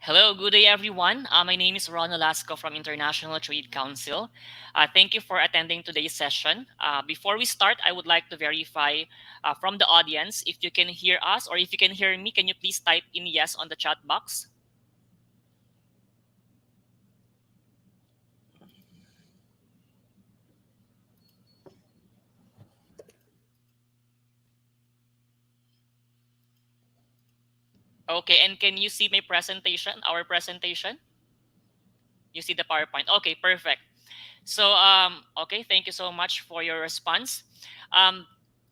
Hello, good day everyone. My name is Ron Olasco from International Trade Council. Thank you for attending today's session. Before we start, I would like to verify from the audience if you can hear us or if you can hear me. Can you please type in yes on the chat box? Okay, and can you see my presentation, our presentation? You see the PowerPoint. Okay, perfect. Okay, thank you so much for your response. Um,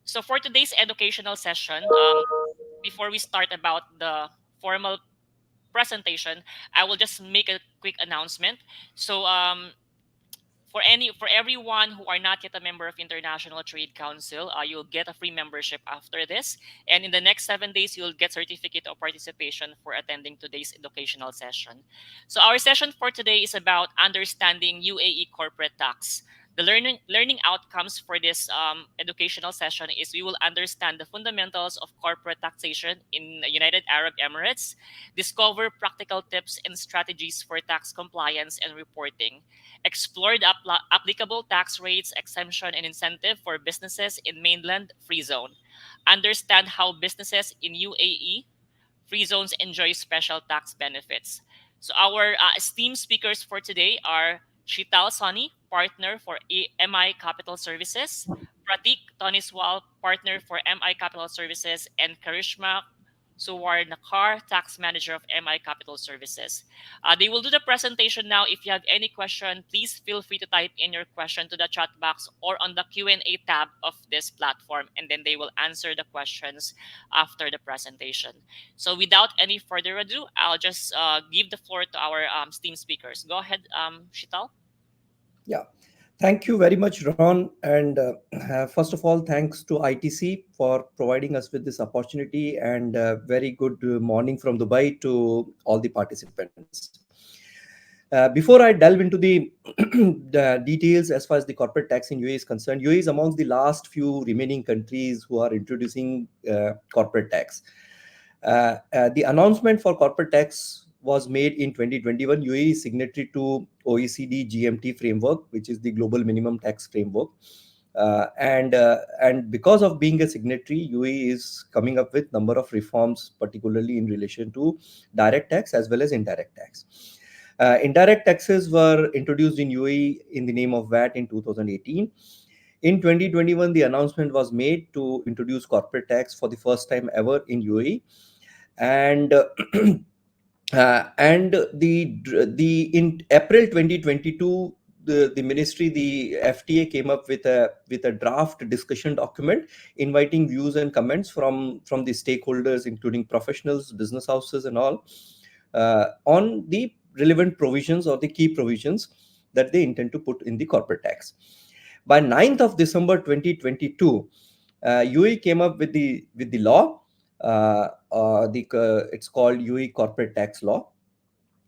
so for today's educational session, before we start about the formal presentation, I will just make a quick announcement. So for everyone who are not yet a member of International Trade Council, you'll get a free membership after this, and in the next 7 days, you'll get certificate of participation for attending today's educational session. So our session for today is about understanding UAE corporate tax. The learning outcomes for this educational session is we will understand the fundamentals of corporate taxation in the United Arab Emirates, discover practical tips and strategies for tax compliance and reporting, explore the applicable tax rates, exemption, and incentive for businesses in mainland free zone, understand how businesses in UAE free zones enjoy special tax benefits. So our esteemed speakers for today are Shital Sani, partner for MI Capital Services, Pratik Toniswal, partner for MI Capital Services, and Karishma Suwarnakar, tax manager of MI Capital Services. They will do the presentation now. If you have any question, please feel free to type in your question to the chat box or on the Q&A tab of this platform, and then they will answer the questions after the presentation. So without any further ado, I'll just give the floor to our STEAM speakers. Go ahead, Shital. Yeah, thank you very much, Ron. And first of all, thanks to ITC for providing us with this opportunity, and very good morning from Dubai to all the participants. Before I delve into the details as far as the corporate tax in UAE is concerned, UAE is amongst the last few remaining countries who are introducing corporate tax. The announcement for corporate tax was made in 2021. UAE is signatory to OECD GMT framework, which is the global minimum tax framework. And because of being a signatory, UAE is coming up with number of reforms, particularly in relation to direct tax as well as indirect tax. Indirect taxes were introduced in UAE in the name of VAT in 2018. In 2021, the announcement was made to introduce corporate tax for the first time ever in UAE, and and the in April 2022, the ministry, the FTA, came up with a draft discussion document inviting views and comments from the stakeholders, including professionals, business houses, and all, on the relevant provisions or the key provisions that they intend to put in the corporate tax. By 9th of December 2022, UAE came up with the law. It's called UAE Corporate Tax Law,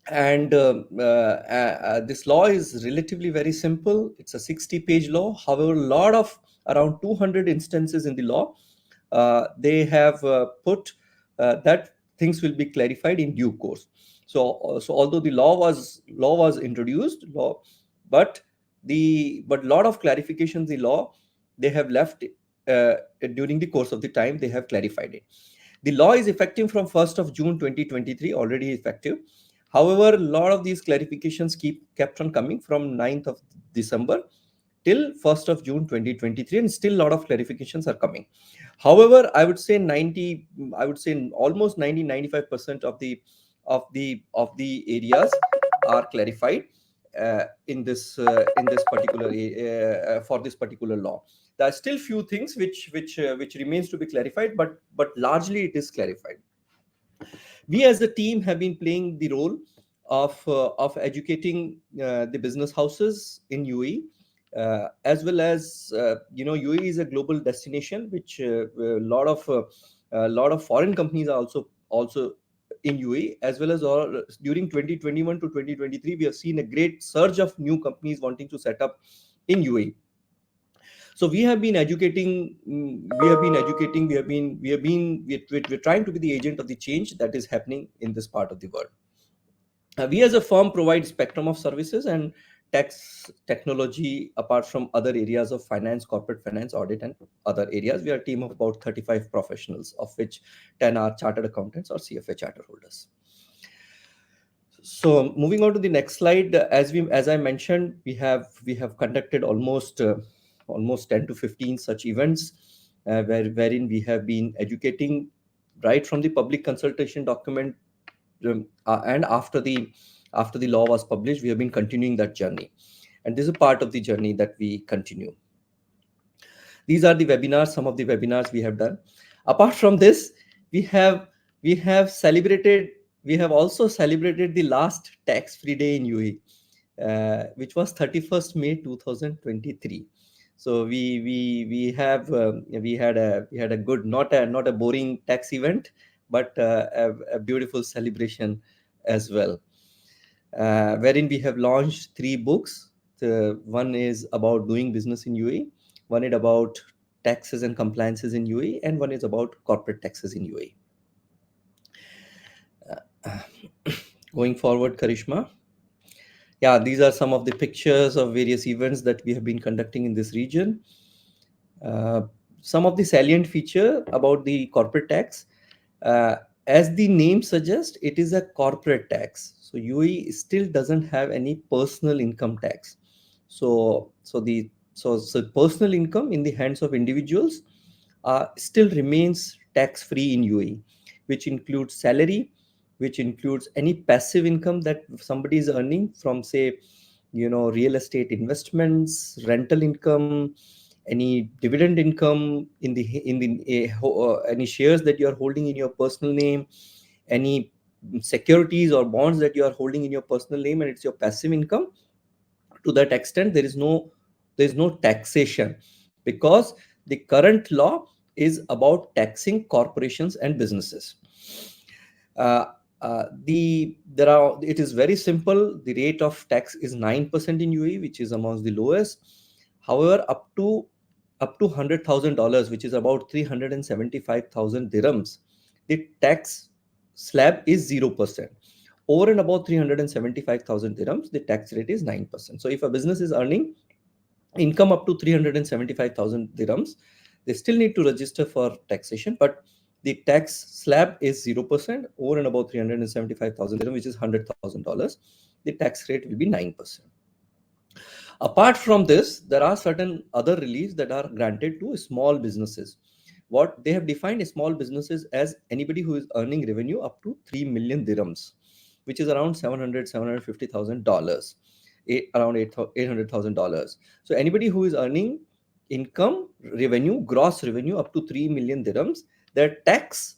and this law is relatively very simple. It's a 60-page law. However, a lot of around 200 instances in the law, they have put that things will be clarified in due course. So although the law was introduced, but but lot of clarifications the law they have left, during the course of the time they have clarified it. The law is effective from 1st of June 2023, already effective. However, a lot of these clarifications kept on coming from 9th of December till 1st of June 2023, and still a lot of clarifications are coming. However, I would say almost 90-95% of the areas are clarified in this particular for this particular law. There are still few things which remains to be clarified, but largely it is clarified. We as a team have been playing the role of educating the business houses in UAE, as well as UAE is a global destination, which a lot of foreign companies are also in UAE, as well as all, during 2021 to 2023 we have seen a great surge of new companies wanting to set up in UAE. So we're trying to be the agent of the change that is happening in this part of the world. We as a firm provide spectrum of services and tax technology apart from other areas of finance, corporate finance, audit, and other areas. We are a team of about 35 professionals, of which 10 are chartered accountants or CFA charter holders. So moving on to the next slide, as I mentioned, we have conducted almost 10 to 15 such events, wherein we have been educating right from the public consultation document, and after the law was published, we have been continuing that journey, and this is a part of the journey that we continue. These are the webinars, some of the webinars we have done. Apart from this, we have celebrated, we have also celebrated the last tax free day in UAE, which was 31st May 2023. So we had a good, not a boring tax event, but a beautiful celebration as well, wherein we have launched three books. The one is about doing business in UAE, one is about taxes and compliances in UAE, and one is about corporate taxes in UAE. Uh, Going forward, Karishma. Yeah, these are some of the pictures of various events that we have been conducting in this region. Uh, some of the salient feature about the corporate tax, uh, as the name suggests, it is a corporate tax. So UAE still doesn't have any personal income tax. So personal income in the hands of individuals still remains tax free in UAE, which includes salary, which includes any passive income that somebody is earning from, say, real estate investments, rental income, any dividend income in any shares that you are holding in your personal name, any securities or bonds that you are holding in your personal name, and it's your passive income. To that extent, there is no taxation, because the current law is about taxing corporations and businesses. uh, it is very simple. The rate of tax is 9% in UAE, which is amongst the lowest. However, up to $100,000, which is about 375,000 dirhams, the tax slab is 0%. Over and above 375,000 dirhams, the tax rate is 9%. So if a business is earning income up to 375,000 dirhams, they still need to register for taxation, but the tax slab is 0%. Over and above 375,000 dirham, which is $100,000, the tax rate will be 9%. Apart from this, there are certain other reliefs that are granted to small businesses. What they have defined small businesses as anybody who is earning revenue up to 3 million dirhams, which is around $750,000, around $800,000. So anybody who is earning income revenue, gross revenue up to 3 million dirhams, their tax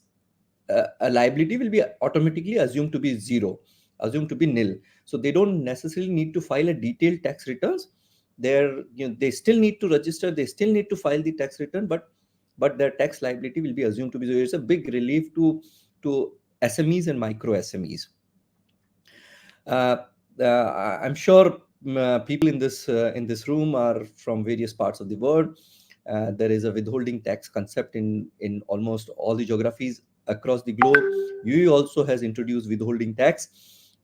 a liability will be automatically assumed to be zero, assumed to be nil. So they don't necessarily need to file a detailed tax returns. They still need to register, they still need to file the tax return, but their tax liability will be assumed to be zero. It's a big relief to SMEs and micro SMEs. uh, I'm sure people in this room are from various parts of the world. There is a withholding tax concept in almost all the geographies across the globe. UAE also has introduced withholding tax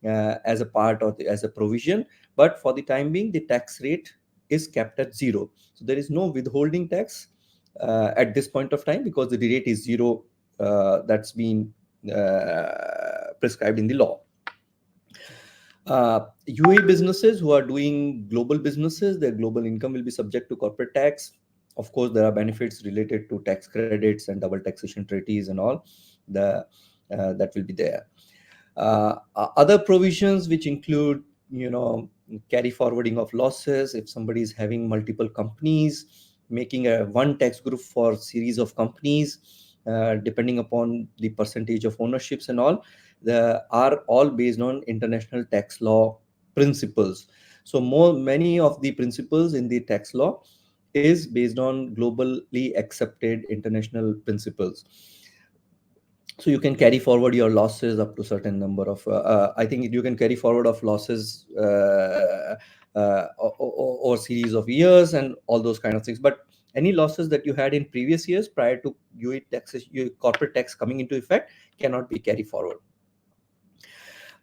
as a part of as a provision, but for the time being, the tax rate is kept at zero. So there is no withholding tax at this point of time, because the rate is zero. That's been prescribed in the law. UAE businesses who are doing global businesses, their global income will be subject to corporate tax. Of course, there are benefits related to tax credits and double taxation treaties and all. That will be there. Other provisions which include, carry forwarding of losses. If somebody is having multiple companies, making a one tax group for series of companies, depending upon the percentage of ownerships and all, are all based on international tax law principles. So many of the principles in the tax law is based on globally accepted international principles. So you can carry forward your losses up to certain number of I think you can carry forward of losses or series of years and all those kind of things. But any losses that you had in previous years prior to UAE taxes, corporate tax coming into effect, cannot be carried forward.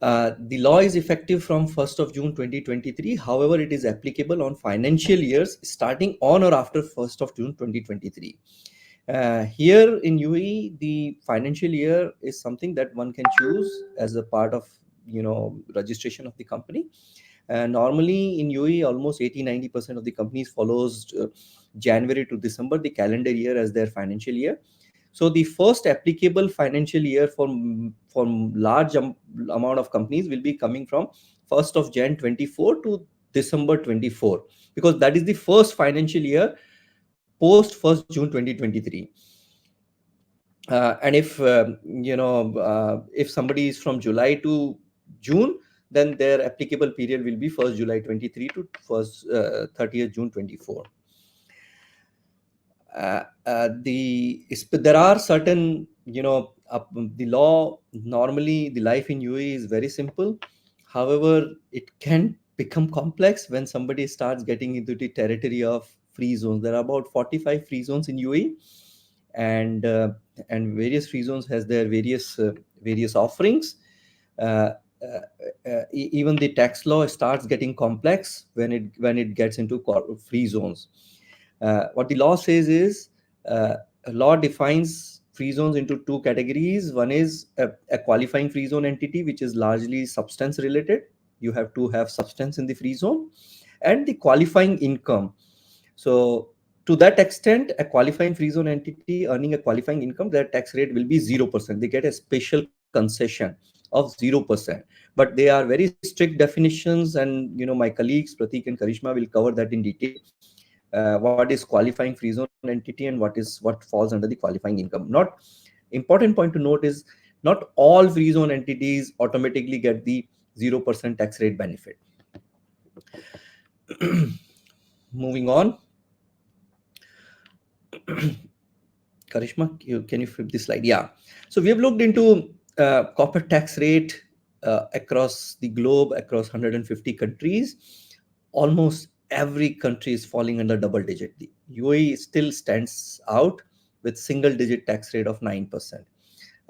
The law is effective from 1st of June 2023. However, it is applicable on financial years starting on or after 1st of June 2023. Here in UAE, the financial year is something that one can choose as a part of registration of the company. Normally in UAE, almost 80-90% of the companies follows January to December, the calendar year, as their financial year. So the first applicable financial year for large amount of companies will be coming from 1st of Jan 24 to December 24, because that is the first financial year post 1st June 2023. And if somebody is from July to June, then their applicable period will be 1st July 23 to 30th June 24. There are certain, the law, normally the life in UAE is very simple. However, it can become complex when somebody starts getting into the territory of free zones. There are about 45 free zones in UAE, and various free zones has their various offerings. uh, Even the tax law starts getting complex when it gets into free zones. What the law says is, law defines free zones into two categories. One is a qualifying free zone entity, which is largely substance related. You have to have substance in the free zone, and the qualifying income. So to that extent, a qualifying free zone entity earning a qualifying income, their tax rate will be 0%. They get a special concession of 0%. But they are very strict definitions, and my colleagues Pratik and Karishma will cover that in detail. What is qualifying free zone entity and what falls under the qualifying income. Not Important point to note is, not all free zone entities automatically get the 0% tax rate benefit. Moving on. Karishma, can you flip this slide? Yeah. So we have looked into corporate tax rate across the globe, across 150 countries. Almost every country is falling under double digit. The UAE still stands out with single digit tax rate of 9%.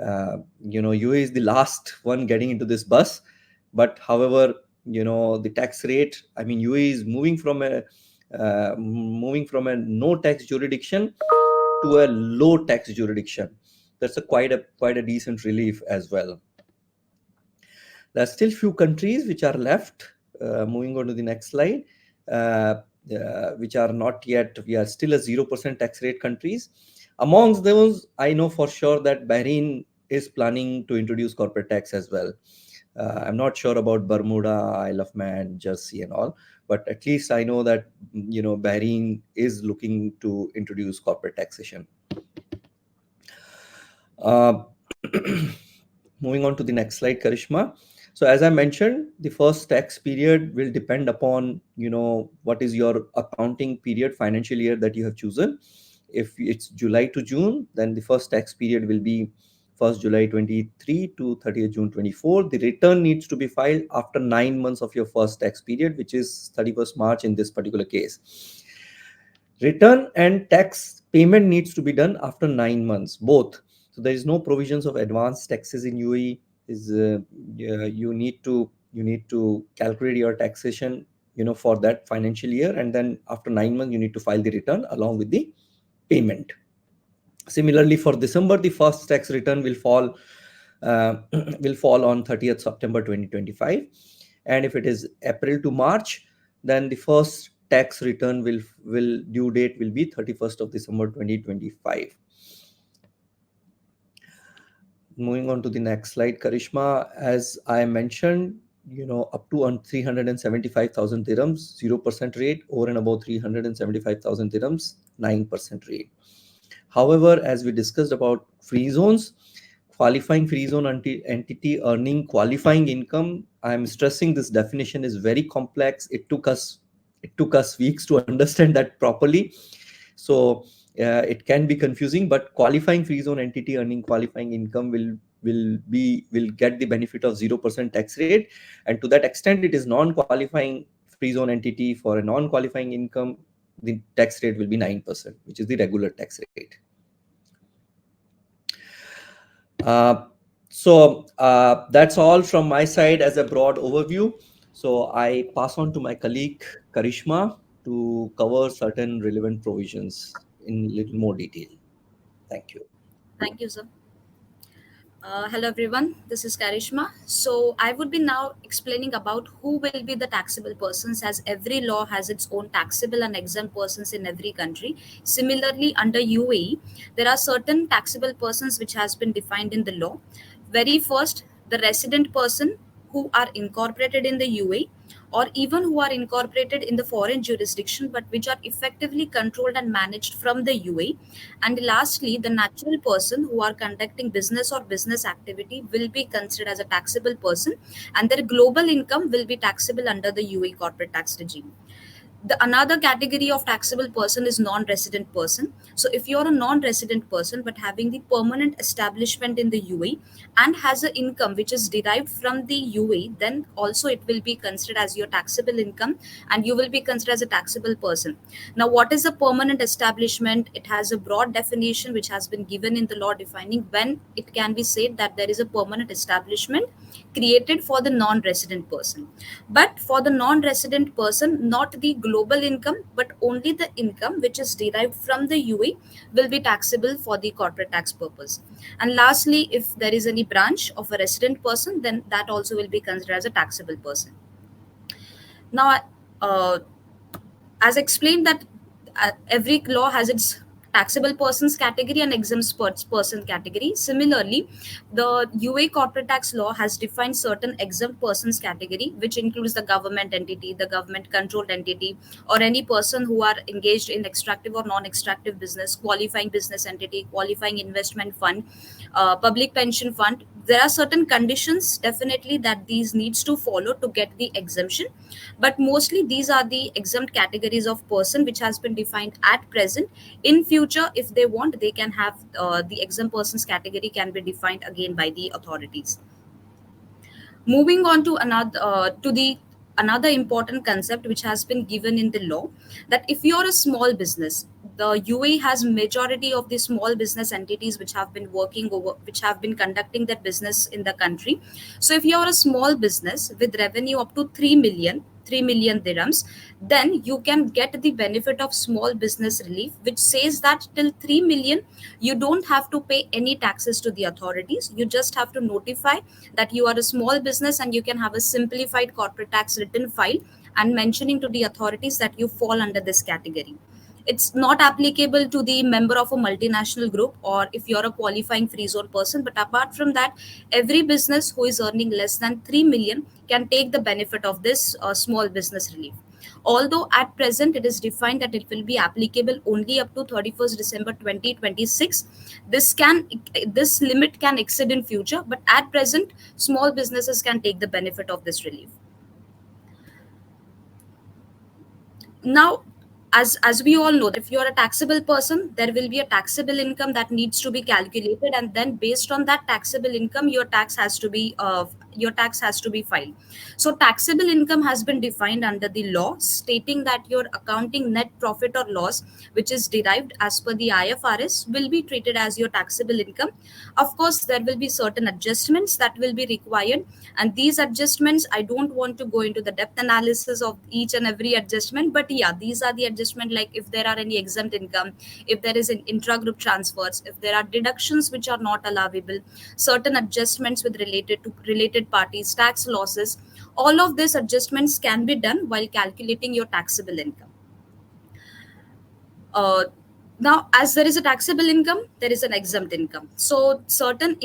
UAE is the last one getting into this bus. But however, the tax rate, I mean, UAE is moving from a no tax jurisdiction to a low tax jurisdiction. That's quite a decent relief as well. There are still few countries which are left. Moving on to the next slide, uh, which are not yet. We are still a 0% tax rate countries. Amongst those, I know for sure that Bahrain is planning to introduce corporate tax as well. I'm not sure about Bermuda, Isle of Man, Jersey, and all, but at least I know that Bahrain is looking to introduce corporate taxation. Uh, Moving on to the next slide, Karishma. So as I mentioned, the first tax period will depend upon what is your accounting period, financial year that you have chosen. If it's July to June, then the first tax period will be 1st July 23 to 30th June 24. The return needs to be filed after 9 months of your first tax period, which is 31st March in this particular case. Return and tax payment needs to be done after 9 months, both. So there is no provisions of advanced taxes in UAE. You need to calculate your taxation, for that financial year, and then after 9 months you need to file the return along with the payment. Similarly, for December, the first tax return will fall will fall on 30th September 2025, and if it is April to March, then the first tax return will due date will be 31st of December 2025. Moving on to the next slide, Karishma, as I mentioned, up to on 375,000 dirhams, 0% rate, over and above 375,000 dirhams, 9% rate. However, as we discussed about free zones, qualifying free zone entity earning qualifying income, I'm stressing this definition is very complex. It took us weeks to understand that properly. So it can be confusing, but qualifying free zone entity earning qualifying income will get the benefit of 0% tax rate, and to that extent, it is non-qualifying free zone entity. For a non-qualifying income, the tax rate will be 9%, which is the regular tax rate. Uh, So that's all from my side as a broad overview. So I pass on to my colleague Karishma to cover certain relevant provisions in little more detail. Thank you. Thank you, sir. Hello, everyone. This is Karishma. So, I would be now explaining about who will be the taxable persons, as every law has its own taxable and exempt persons in every country. Similarly, under UAE, there are certain taxable persons which has been defined in the law. Very first, the resident person who are incorporated in the UAE, or even who are incorporated in the foreign jurisdiction but which are effectively controlled and managed from the UAE. And lastly, the natural person who are conducting business or business activity will be considered as a taxable person, and their global income will be taxable under the UAE corporate tax regime. The another category of taxable person is non-resident person. So if you're a non-resident person but having the permanent establishment in the UAE and has an income which is derived from the UAE, then also it will be considered as your taxable income, and you will be considered as a taxable person. Now, what is a permanent establishment? It has a broad definition which has been given in the law, defining when it can be said that there is a permanent establishment created for the non-resident person. But for the non-resident person, not the global income but only the income which is derived from the UAE will be taxable for the corporate tax purpose. And lastly, if there is any branch of a resident person, then that also will be considered as a taxable person. Now, uh, as explained that every law has its taxable persons category and exempt person category. Similarly, the UA corporate tax law has defined certain exempt persons category, which includes the government entity, the government controlled entity, or any person who are engaged in extractive or non-extractive business, qualifying business entity, qualifying investment fund, public pension fund. There are certain conditions definitely that these needs to follow to get the exemption, but mostly these are the exempt categories of person which has been defined at present. In future, if they want, they can have the exempt persons category can be defined again by the authorities. Moving on to another important concept which has been given in the law, that if you're a small business, the UAE has majority of the small business entities which have been working over, which have been conducting their business in the country. So if you're a small business with revenue up to 3 million dirhams, then you can get the benefit of small business relief, which says that till 3 million you don't have to pay any taxes to the authorities. You just have to notify that you are a small business, and you can have a simplified corporate tax written file and mentioning to the authorities that you fall under this category. It's not applicable to the member of a multinational group or if you're a qualifying free zone person, but apart from that, every business who is earning less than 3 million can take the benefit of this small business relief. Although at present it is defined that it will be applicable only up to 31st December 2026, this limit can exceed in future, but at present small businesses can take the benefit of this relief. Now, as we all know, that if you are a taxable person, there will be a taxable income that needs to be calculated, and then based on that taxable income your tax has to be filed. So taxable income has been defined under the law, stating that your accounting net profit or loss which is derived as per the IFRS will be treated as your taxable income. Of course, there will be certain adjustments that will be required, and these adjustments, I don't want to go into the depth analysis of each and every adjustment, but yeah, these are the adjustment, like if there are any exempt income, if there is an intra-group transfers, if there are deductions which are not allowable, certain adjustments with related parties, tax losses, all of these adjustments can be done while calculating your taxable income. uh, Now, as there is a taxable income, there is an exempt income. So certain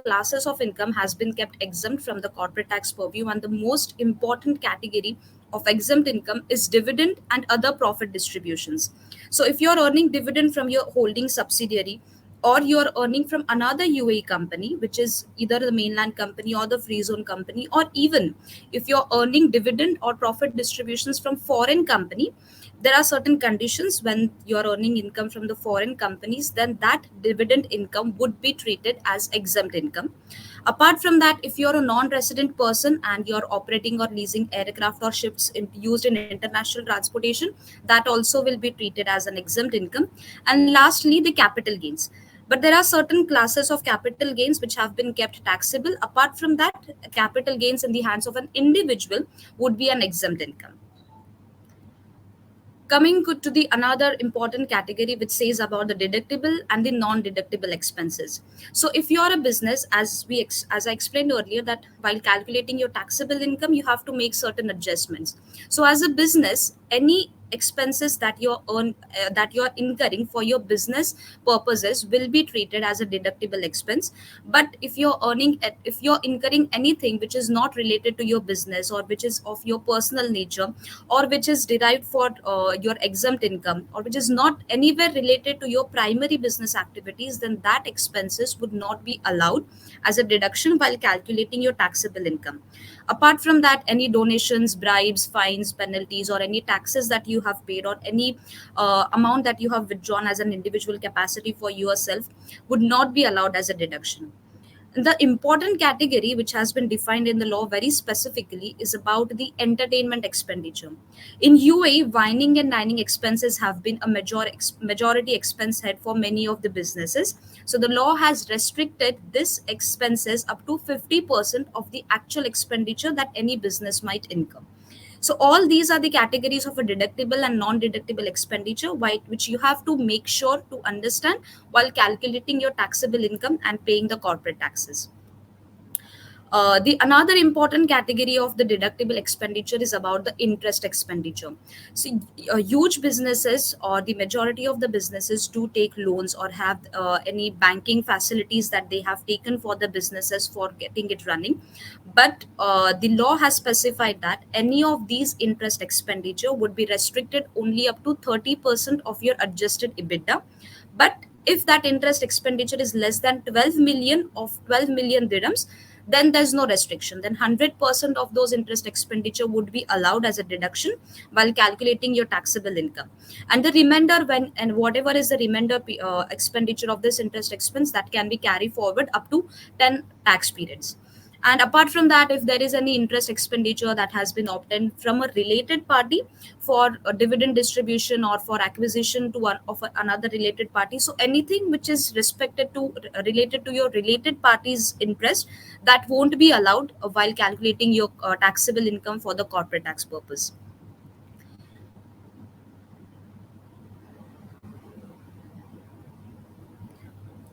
classes of income has been kept exempt from the corporate tax purview, and the most important category of exempt income is dividend and other profit distributions. So if you're earning dividend from your holding subsidiary, or you're earning from another UAE company, which is either the mainland company or the free zone company, or even if you're earning dividend or profit distributions from foreign company, there are certain conditions. When you're earning income from the foreign companies, then that dividend income would be treated as exempt income. Apart from that, if you're a non-resident person and you're operating or leasing aircraft or ships used in international transportation, that also will be treated as an exempt income. And lastly, the capital gains. But there are certain classes of capital gains which have been kept taxable. Apart from that, capital gains in the hands of an individual would be an exempt income. Coming to the another important category which says about the deductible and the non-deductible expenses. So if you are a business, as I explained earlier, that while calculating your taxable income you have to make certain adjustments. So as a business, any expenses that you're incurring for your business purposes will be treated as a deductible expense. But if you're incurring anything which is not related to your business, or which is of your personal nature, or which is derived for your exempt income, or which is not anywhere related to your primary business activities, then that expenses would not be allowed as a deduction while calculating your taxable income. Apart from that, any donations, bribes, fines, penalties, or any taxes that you have paid, or any amount that you have withdrawn as an individual capacity for yourself would not be allowed as a deduction. The important category which has been defined in the law very specifically is about the entertainment expenditure. In UAE, wining and dining expenses have been a majority expense head for many of the businesses. So the law has restricted this expenses up to 50% of the actual expenditure that any business might incur. So all these are the categories of a deductible and non-deductible expenditure, which you have to make sure to understand while calculating your taxable income and paying the corporate taxes. The another important category of the deductible expenditure is about the interest expenditure. So, huge businesses, or the majority of the businesses, do take loans or have any banking facilities that they have taken for the businesses for getting it running. But the law has specified that any of these interest expenditure would be restricted only up to 30% of your adjusted EBITDA. But if that interest expenditure is less than 12 million dirhams, then there's no restriction. Then 100% of those interest expenditure would be allowed as a deduction while calculating your taxable income. And the remainder, when and whatever is the remainder expenditure of this interest expense, that can be carried forward up to 10 tax periods. And apart from that, if there is any interest expenditure that has been obtained from a related party for a dividend distribution or for acquisition to another related party, so anything which is related to your related party's interest, that won't be allowed while calculating your taxable income for the corporate tax purpose.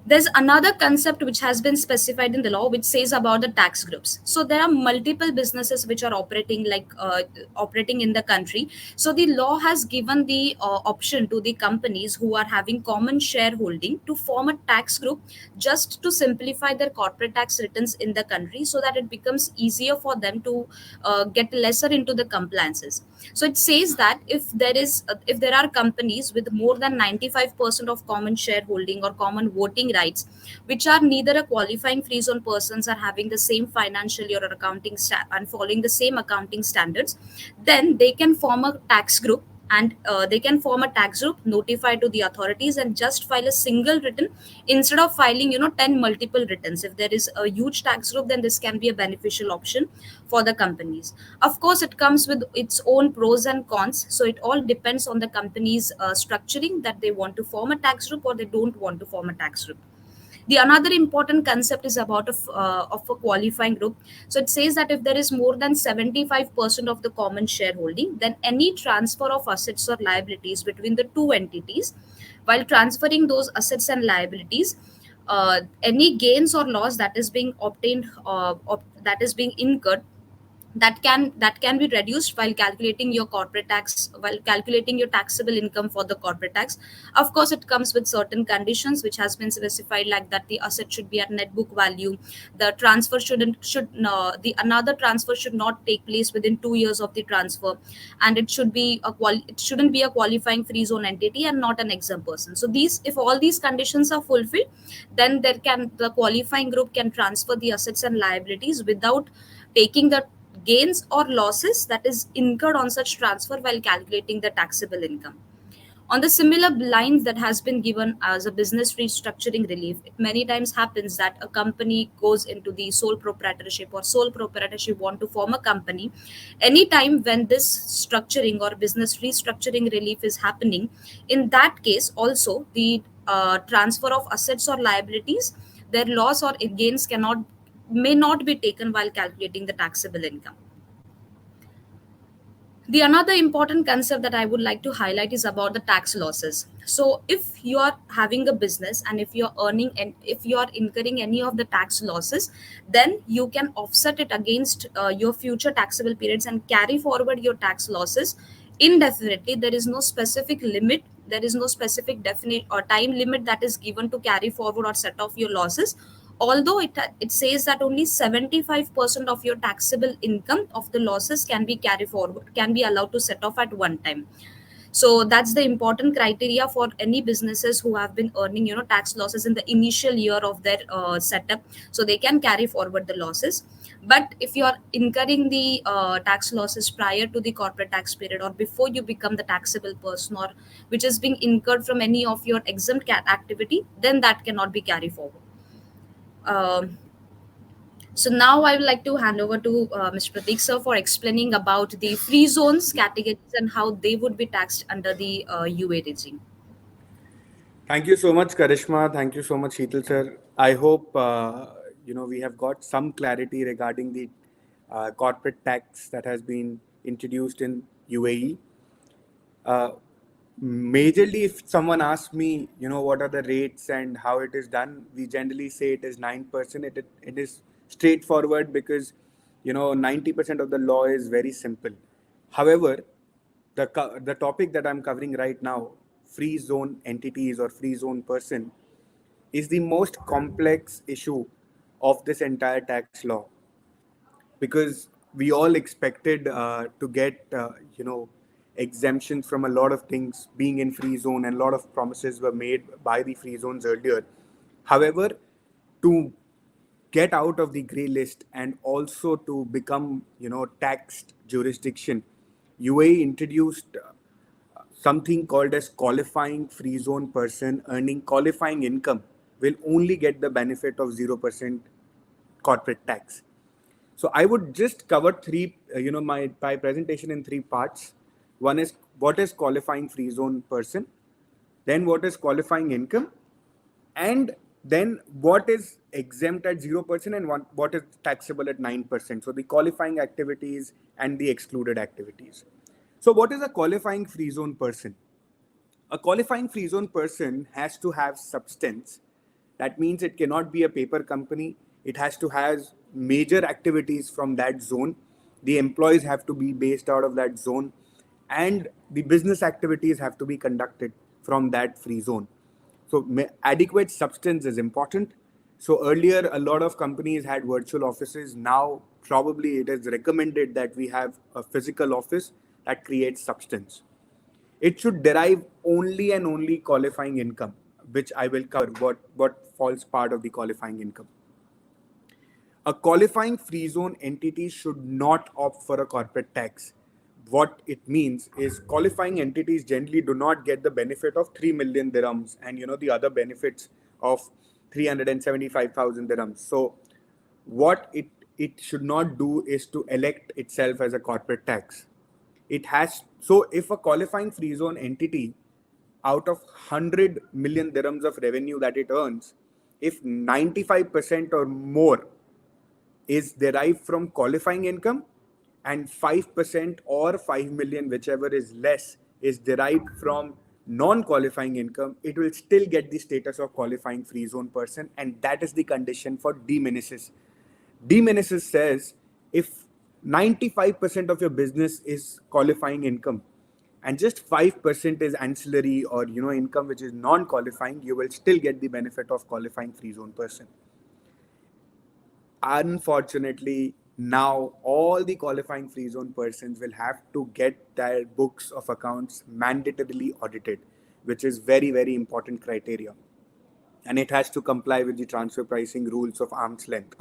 There's another concept which has been specified in the law which says about the tax groups. So there are multiple businesses which are operating in the country. So the law has given the option to the companies who are having common shareholding to form a tax group, just to simplify their corporate tax returns in the country, so that it becomes easier for them to get lesser into the compliances. So it says that if there are companies with more than 95% of common shareholding or common voting rights, which are neither a qualifying free zone persons, are having the same financial year or and following the same accounting standards, then they can form a tax group, and they can form a tax group, notify to the authorities, and just file a single return instead of filing 10 multiple returns. If there is a huge tax group, then this can be a beneficial option for the companies. Of course, it comes with its own pros and cons, so it all depends on the company's structuring, that they want to form a tax group or they don't want to form a tax group. The another important concept is about of a qualifying group. So it says that if there is more than 75% of the common shareholding, then any transfer of assets or liabilities between the two entities, while transferring those assets and liabilities, any gains or loss that is being obtained, that is being incurred, that can be reduced while calculating your corporate tax, while calculating your taxable income for the corporate tax. Of course, it comes with certain conditions which has been specified, like that the asset should be at net book value, the transfer should the another transfer should not take place within 2 years of the transfer, and it shouldn't be a qualifying free zone entity and not an exempt person. So these if all these conditions are fulfilled, then the qualifying group can transfer the assets and liabilities without taking the gains or losses that is incurred on such transfer while calculating the taxable income. On the similar lines that has been given as a business restructuring relief, it many times happens that a company goes into the sole proprietorship, or sole proprietorship want to form a company. Anytime when this structuring or business restructuring relief is happening, in that case also the transfer of assets or liabilities, their loss or gains cannot may not be taken while calculating the taxable income. The another important concept that I would like to highlight is about the tax losses. So if you are having a business and if you're earning and if you are incurring any of the tax losses, then you can offset it against your future taxable periods and carry forward your tax losses indefinitely. There is no specific limit, there is no specific definite or time limit that is given to carry forward or set off your losses. Although it says that only 75% of your taxable income of the losses can be carried forward, can be allowed to set off at one time. So that's the important criteria for any businesses who have been earning, tax losses in the initial year of their setup, so they can carry forward the losses. But if you are incurring the tax losses prior to the corporate tax period or before you become the taxable person, or which is being incurred from any of your exempt activity, then that cannot be carried forward. um, so now I would like to hand over to Mr. Pratik sir for explaining about the free zones categories and how they would be taxed under the UA regime. Thank you so much, Karishma. Thank you so much, Sheetal sir. I hope we have got some clarity regarding the corporate tax that has been introduced in UAE. Uh, Majorly, if someone asks me, what are the rates and how it is done, we generally say it is 9%. It is straightforward because 90% of the law is very simple. However, the topic that I'm covering right now, free zone entities or free zone person, is the most complex issue of this entire tax law, because we all expected to get exemptions from a lot of things being in free zone, and a lot of promises were made by the free zones earlier. However, to get out of the gray list and also to become taxed jurisdiction, UAE introduced something called as qualifying free zone person earning qualifying income will only get the benefit of 0% corporate tax. So I would just cover my presentation in three parts. One is what is qualifying free zone person, then what is qualifying income, and then what is exempt at 0% and what is taxable at 9%. So the qualifying activities and the excluded activities. So what is a qualifying free zone person? A qualifying free zone person has to have substance. That means it cannot be a paper company. It has to have major activities from that zone. The employees have to be based out of that zone, and the business activities have to be conducted from that free zone. So adequate substance is important. So earlier, a lot of companies had virtual offices. Now, probably it is recommended that we have a physical office that creates substance. It should derive only and only qualifying income, which I will cover what falls part of the qualifying income. A qualifying free zone entity should not opt for a corporate tax. What it means is qualifying entities generally do not get the benefit of 3 million dirhams and the other benefits of 375,000 dirhams. So what it should not do is to elect itself as a corporate tax. It has so if a qualifying free zone entity, out of 100 million dirhams of revenue that it earns, if 95% or more is derived from qualifying income, and 5% or 5 million, whichever is less, is derived from non-qualifying income, it will still get the status of qualifying free zone person, and that is the condition for de minimis. De minimis says if 95% of your business is qualifying income and just 5% is ancillary or income which is non-qualifying, you will still get the benefit of qualifying free zone person. Unfortunately, now all the qualifying free zone persons will have to get their books of accounts mandatorily audited, which is very, very important criteria. And it has to comply with the transfer pricing rules of arm's length.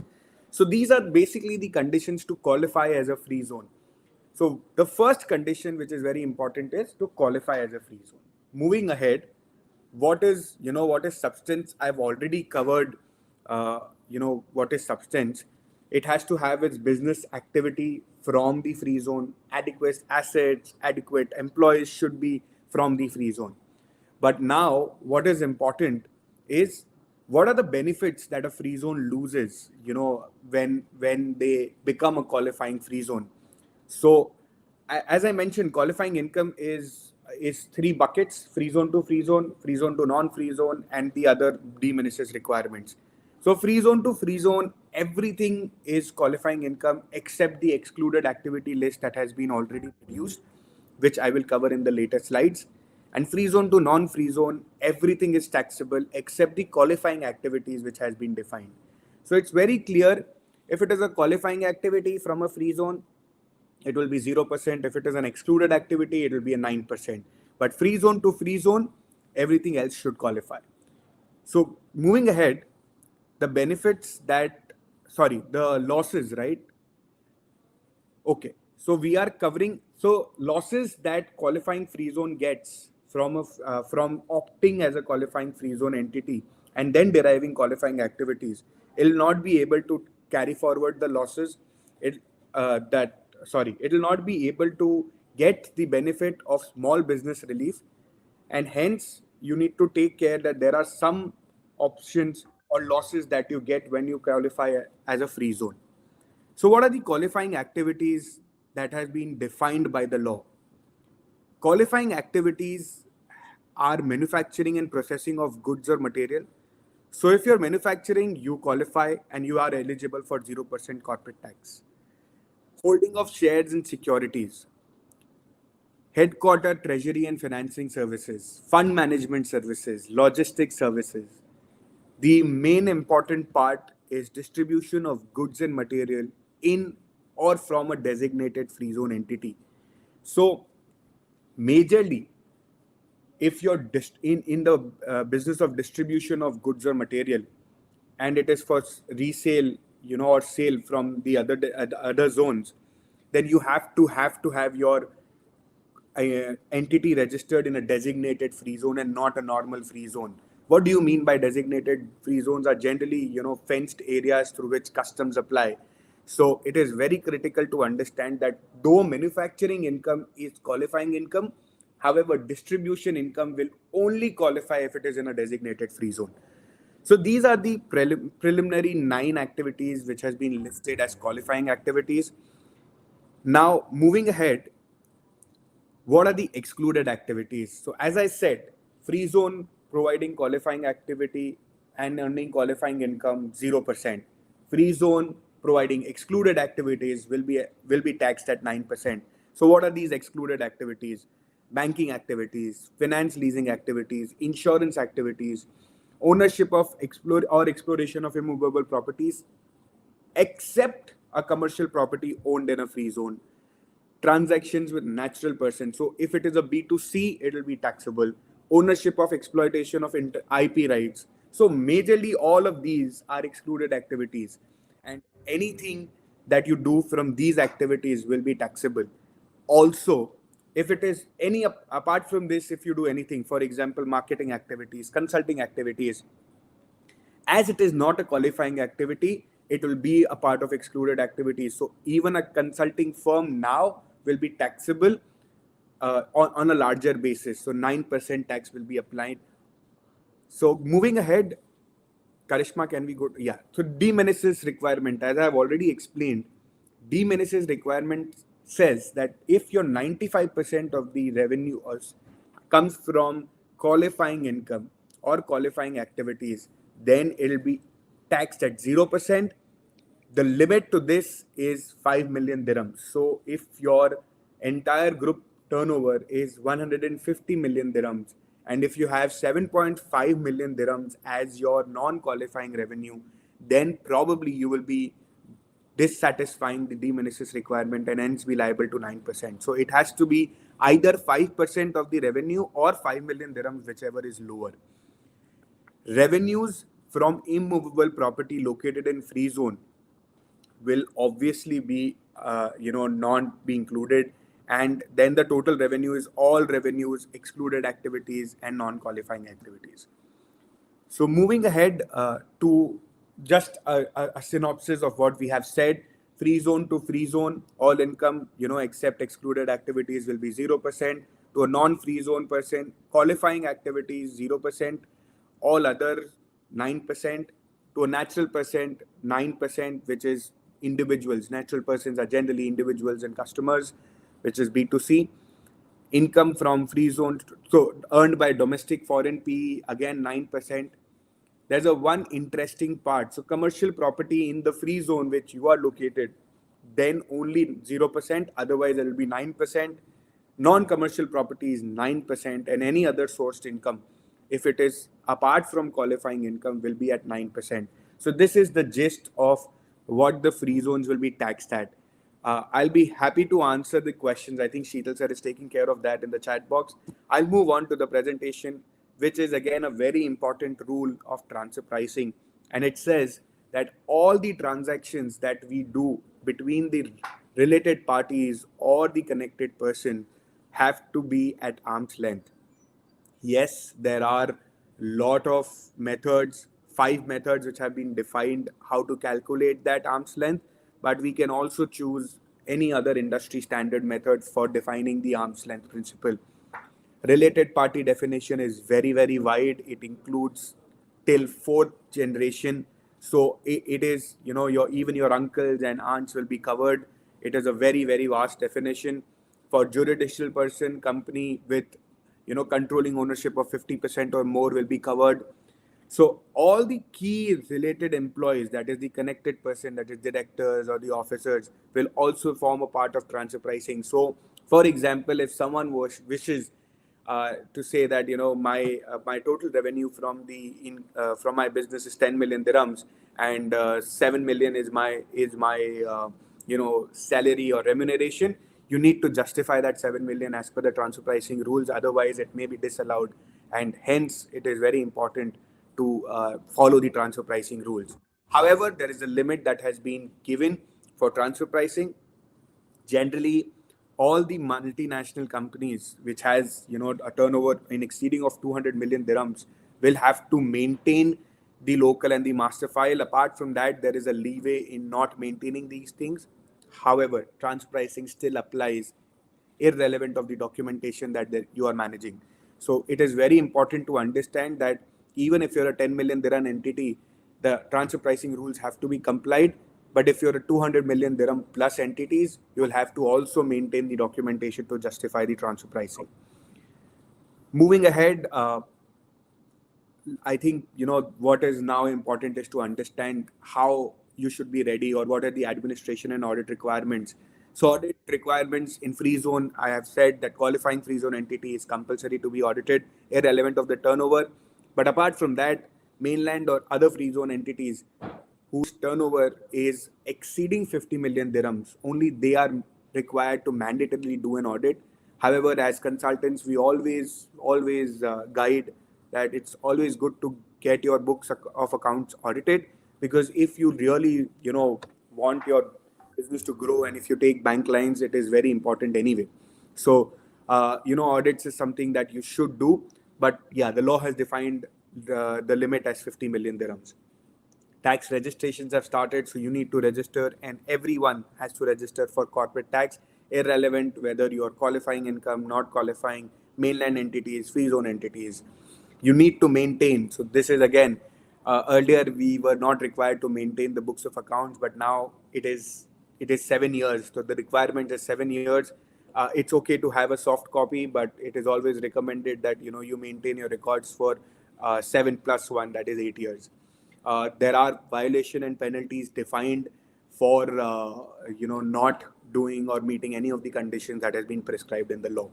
So these are basically the conditions to qualify as a free zone. So the first condition, which is very important, is to qualify as a free zone. moving ahead, what is substance? I've already covered. What is substance? It has to have its business activity from the free zone. Adequate assets, adequate employees should be from the free zone. But now, what is important is what are the benefits that a free zone loses, when they become a qualifying free zone. So, as I mentioned, qualifying income is three buckets: free zone to non-free zone, and the other diminishes requirements. So, free zone, everything is qualifying income except the excluded activity list that has been already produced, which I will cover in the later slides. And free zone to non-free zone, everything is taxable except the qualifying activities which has been defined. So it's very clear, if it is a qualifying activity from a free zone, it will be 0%. If it is an excluded activity, it will be a 9%. But free zone to free zone, everything else should qualify. So moving ahead, the benefits that, sorry, the losses, right? Okay, so we are covering losses that qualifying free zone gets from opting as a qualifying free zone entity and then deriving qualifying activities. It will not be able to carry forward the losses. It that sorry, it will not be able to get the benefit of small business relief, and hence you need to take care that there are some options or losses that you get when you qualify as a free zone. So, what are the qualifying activities that has been defined by the law? Qualifying activities are manufacturing and processing of goods or material. So, if you're manufacturing, you qualify and you are eligible for 0% corporate tax. Holding of shares and securities, headquarter treasury and financing services, fund management services, logistics services. The main important part is distribution of goods and material in or from a designated free zone entity. So, majorly, if you're in the business of distribution of goods or material, and it is for resale, or sale from the other zones, then you have to have your entity registered in a designated free zone and not a normal free zone. What do you mean by designated free zones? Are generally, fenced areas through which customs apply. So it is very critical to understand that though manufacturing income is qualifying income, however, distribution income will only qualify if it is in a designated free zone. So these are the preliminary 9 activities which has been listed as qualifying activities. Now, moving ahead, what are the excluded activities? So, as I said, free zone providing qualifying activity and earning qualifying income 0%. Free zone providing excluded activities will be taxed at 9%. So, what are these excluded activities? Banking activities, finance leasing activities, insurance activities, ownership of exploration of immovable properties, except a commercial property owned in a free zone, transactions with natural persons. So if it is a B2C, it will be taxable. Ownership of exploitation of IP rights. So majorly all of these are excluded activities, and anything that you do from these activities will be taxable. Also, if it is any apart from this, if you do anything, for example, marketing activities, consulting activities, as it is not a qualifying activity, it will be a part of excluded activities. So even a consulting firm now will be taxable on a larger basis. So 9% tax will be applied. So moving ahead, Karishma, can we go to, yeah. So diminishes requirement, as I have already explained, diminishes requirement says that if your 95% of the revenue comes from qualifying income or qualifying activities, then it'll be taxed at 0%. The limit to this is 5 million dirhams. So if your entire group turnover is 150 million dirhams, and if you have 7.5 million dirhams as your non-qualifying revenue, then probably you will be dissatisfying the diminishes requirement and hence be liable to 9%. So it has to be either 5% of the revenue or 5 million dirhams, whichever is lower. Revenues from immovable property located in free zone will obviously be not be included, and then the total revenue is all revenues, excluded activities, and non-qualifying activities. So moving ahead to just a synopsis of what we have said, free zone to free zone, all income, except excluded activities will be 0%. To a non-free zone person, qualifying activities 0%, all others 9%. To a natural percent 9%, which is individuals. Natural persons are generally individuals and customers, which is B2C. Income from free zone, so earned by domestic foreign PE, again 9%. There's a one interesting part. So commercial property in the free zone which you are located, then only 0%, otherwise it will be 9%. Non-commercial property is 9%, and any other sourced income, if it is apart from qualifying income, will be at 9%. So this is the gist of what the free zones will be taxed at. I'll be happy to answer the questions. I think Sheetal sir is taking care of that in the chat box. I'll move on to the presentation, which is again a very important rule of transfer pricing. And it says that all the transactions that we do between the related parties or the connected person have to be at arm's length. Yes, there are lot of methods, 5 methods which have been defined how to calculate that arm's length, but we can also choose any other industry standard method for defining the arm's length principle. Related party definition is very, very wide. It includes till fourth generation. So it is, your even your uncles and aunts will be covered. It is a very, very vast definition. For judicial person, company with controlling ownership of 50% or more will be covered. So all the key related employees, that is the connected person, that is directors or the officers, will also form a part of transfer pricing. So, for example, if someone wishes to say that my total revenue from my business is 10 million dirhams, and 7 million is my salary or remuneration, you need to justify that 7 million as per the transfer pricing rules. Otherwise, it may be disallowed, and hence it is very important to follow the transfer pricing rules. However, there is a limit that has been given for transfer pricing. Generally, all the multinational companies which has a turnover in exceeding of 200 million dirhams will have to maintain the local and the master file. Apart from that, there is a leeway in not maintaining these things. However, transfer pricing still applies irrelevant of the documentation that you are managing. So it is very important to understand that even if you're a 10 million dirham entity, the transfer pricing rules have to be complied. But if you're a 200 million dirham plus entities, you will have to also maintain the documentation to justify the transfer pricing. Moving ahead, I think what is now important is to understand how you should be ready, or what are the administration and audit requirements. So audit requirements in free zone, I have said that qualifying free zone entity is compulsory to be audited, irrelevant of the turnover. But apart from that, mainland or other free zone entities whose turnover is exceeding 50 million dirhams, only they are required to mandatorily do an audit. However, as consultants, we always guide that it's always good to get your books of accounts audited, because if you really want your business to grow, and if you take bank lines, it is very important anyway. So audits is something that you should do. But yeah, the law has defined the limit as 50 million dirhams. Tax registrations have started, so you need to register, and everyone has to register for corporate tax, irrelevant whether you are qualifying income, not qualifying, mainland entities, free zone entities. You need to maintain. So this is again, earlier we were not required to maintain the books of accounts, but now it is 7 years. So the requirement is 7 years. It's okay to have a soft copy, but it is always recommended that you maintain your records for 7+1, that is 8 years. There are violation and penalties defined for not doing or meeting any of the conditions that has been prescribed in the law.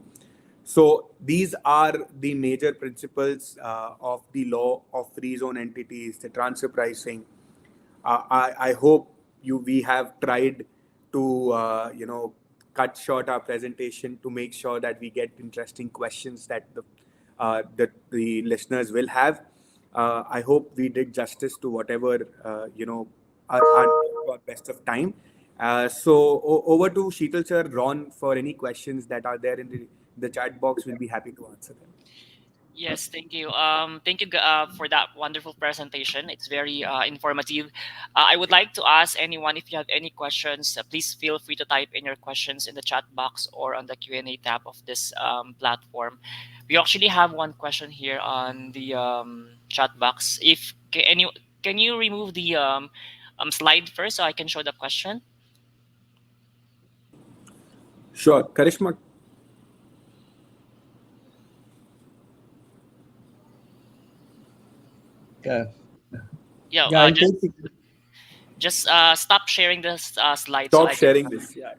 So these are the major principles of the law of free zone entities, the transfer pricing. I hope we have tried to cut short our presentation to make sure that we get interesting questions that the listeners will have. I hope we did justice to whatever our best of time. Over to Sheetal sir, Ron, for any questions that are there in the chat box. We'll be happy to answer them. Yes, thank you. Thank you for that wonderful presentation. It's very informative. I would like to ask anyone if you have any questions. Please feel free to type in your questions in the chat box or on the Q&A tab of this platform. We actually have one question here on the chat box. If can you remove the slide first so I can show the question? Sure, Karishma. Yeah, Yeah, yeah, I'll take it. just stop sharing this slide so Stop I can. sharing this. Yeah.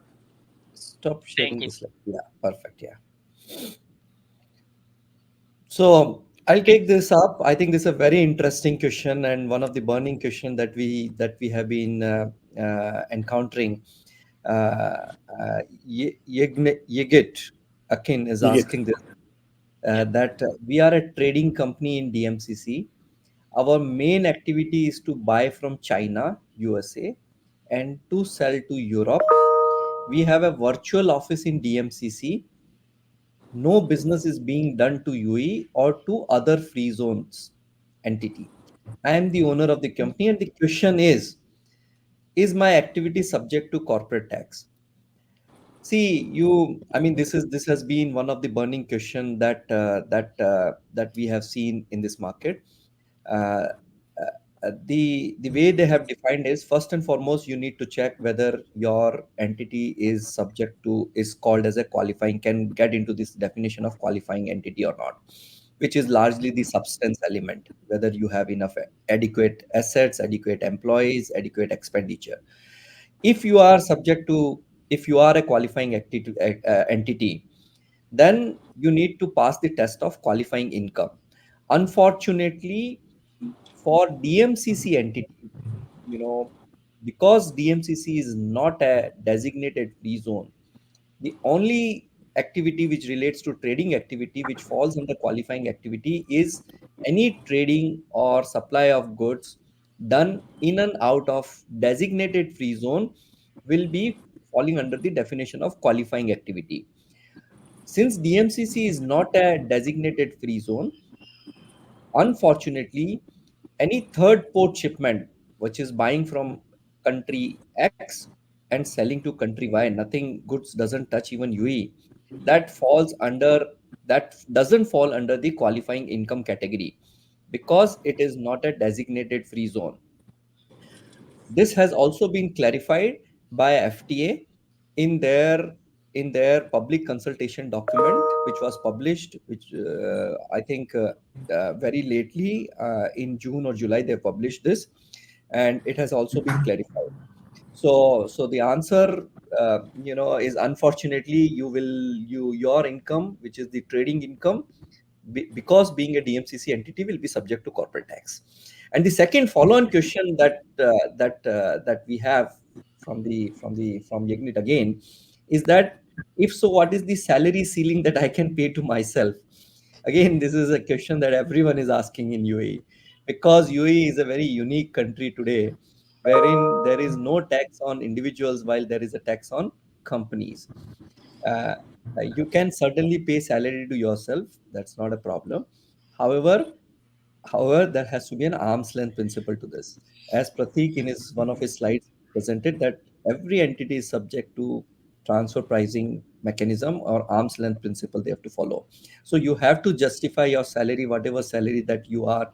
Stop Thank sharing you. this slide. Yeah, perfect. Yeah. So I'll take this up. I think this is a very interesting question and one of the burning question that we have been encountering. Yigit Akin is You get. asking this Yeah. that we are a trading company in DMCC. Our main activity is to buy from China, USA, and to sell to Europe. We have a virtual office in DMCC. No business is being done to UAE or to other free zones entity. I am the owner of the company, and the question is my activity subject to corporate tax? See, I mean, this has been one of the burning question that we have seen in this market. Uh, the way they have defined is, first and foremost, you need to check whether your entity is called as a qualifying, can get into this definition of qualifying entity or not, which is largely the substance element, whether you have enough adequate assets, adequate employees, adequate expenditure. If you are subject to, if you are a qualifying entity, then you need to pass the test of qualifying income. Unfortunately, for DMCC entity, because DMCC is not a designated free zone, the only activity which relates to trading activity which falls under qualifying activity is any trading or supply of goods done in and out of designated free zone will be falling under the definition of qualifying activity. Since DMCC is not a designated free zone, unfortunately, any third port shipment, which is buying from country X and selling to country Y, nothing goods doesn't touch even UAE, that falls under, that doesn't fall under the qualifying income category because it is not a designated free zone. This has also been clarified by FTA in their public consultation document, which was published, which I think very lately in June or July they published this, and it has also been clarified. So the answer, is unfortunately your income, which is the trading income, because being a DMCC entity, will be subject to corporate tax. And the second follow-on question that we have from Yagnit again is that, if so, what is the salary ceiling that I can pay to myself? Again, this is a question that everyone is asking in UAE, because UAE is a very unique country today, wherein there is no tax on individuals while there is a tax on companies. uh, you can certainly pay salary to yourself, that's not a problem. However however there has to be an arm's length principle to this, as Pratik in his one of his slides presented, that every entity is subject to transfer pricing mechanism or arm's length principle they have to follow. So you have to justify your salary, whatever salary that you are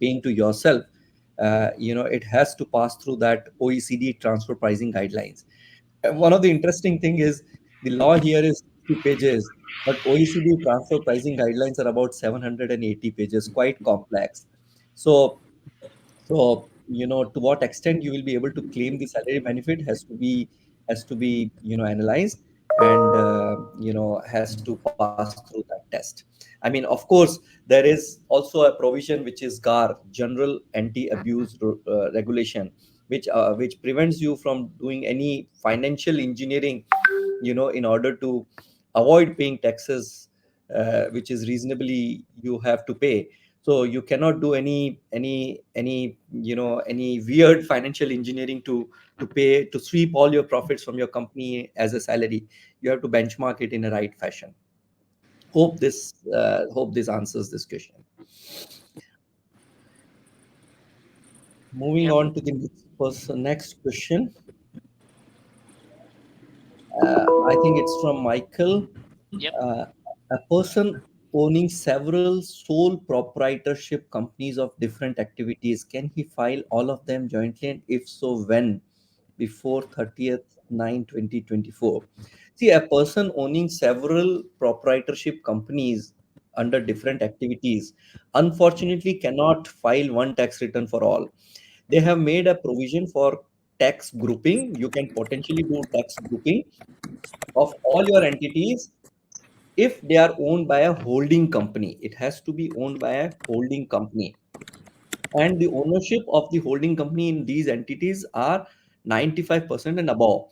paying to yourself. It has to pass through that OECD transfer pricing guidelines. One of the interesting thing is, the law here is 60 pages, but OECD transfer pricing guidelines are about 780 pages, quite complex. So to what extent you will be able to claim the salary benefit has to be analyzed, and has to pass through that test. I mean, of course, there is also a provision which is GAR, General Anti-Abuse Regulation, which prevents you from doing any financial engineering, in order to avoid paying taxes, which is reasonably you have to pay. So you cannot do any any weird financial engineering to pay to sweep all your profits from your company as a salary. You have to benchmark it in a right fashion. Hope this answers this question. Moving Yep. on to the next question. I think it's from Michael. Yep. uh, a person owning several sole proprietorship companies of different activities, can he file all of them jointly, and if so, when? Before 30th 9 2024. See, a person owning several proprietorship companies under different activities unfortunately cannot file one tax return for all. They have made a provision for tax grouping. You can potentially do tax grouping of all your entities if they are owned by a holding company. It has to be owned by a holding company, and the ownership of the holding company in these entities are 95% and above.